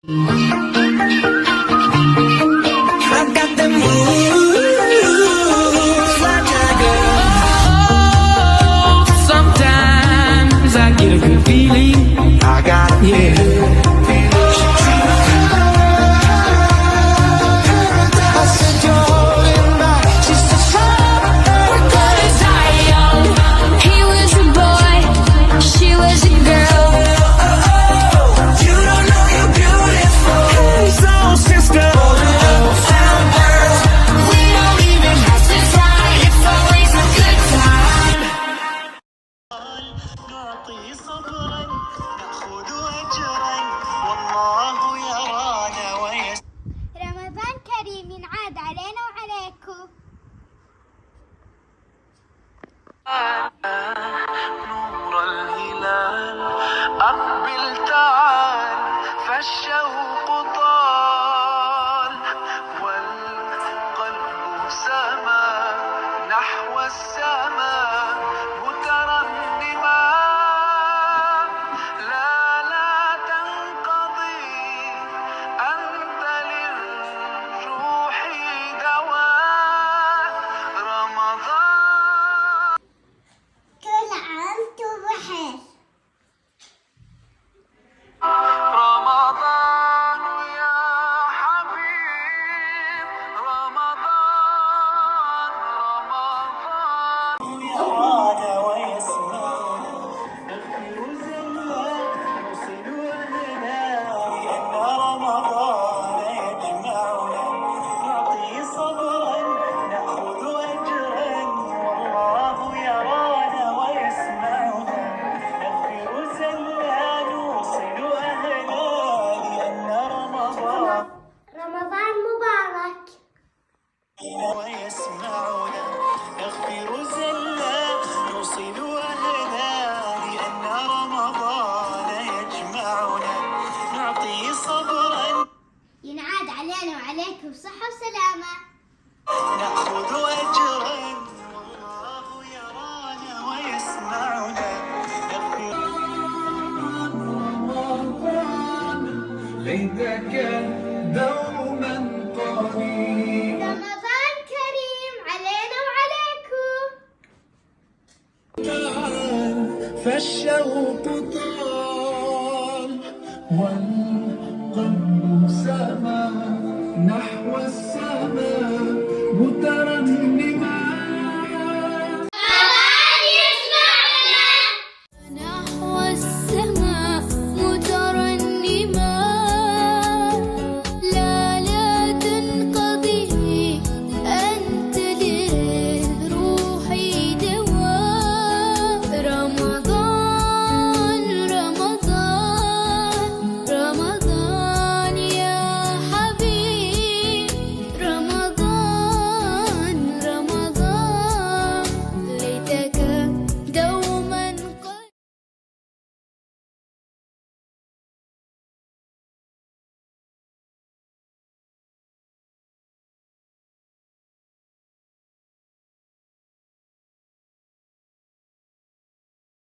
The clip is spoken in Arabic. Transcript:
I got the moves like a girl. Sometimes I get a good feeling. I got a feeling. I said you're holding back. She said shut up. Was I young? He was a boy, she was a girl. You don't know you're beautiful. So sister, found girls. We don't even have to try, it's always a good time. نعطي صبرا نأخذ أجرا والله يرانا رمضان كريم ينعاد علينا وعليكم. نور الهلال أقبل تعال فالشوق طال والقلب سما نحو السماء مترنما لا تنقضي أنت للروح دواء رمضان. كل عام وانتم بخير. رمضان يا حبيب رمضان يرانا ويسمعنا نغفر زلا نوصل أهلنا لأن رمضان يجمعنا نعطي صبرا نأخذ أجرا والله يرانا ويسمعنا نغفر زلا نوصل أهلنا لأن رمضان رمضان مبارك. ويسمعنا نغفر زلا نوصل أهلنا لأن رمضان يجمعنا نعطي صبرا ينعاد علينا وعليكم صحة وسلامة. نأخذ أجرا والله يرانا ويسمعنا نغفر ليتك دوما طويلا. رمضان كريم علينا وعليكم. فالشوق طال والقلب سما نحو السماء مترنما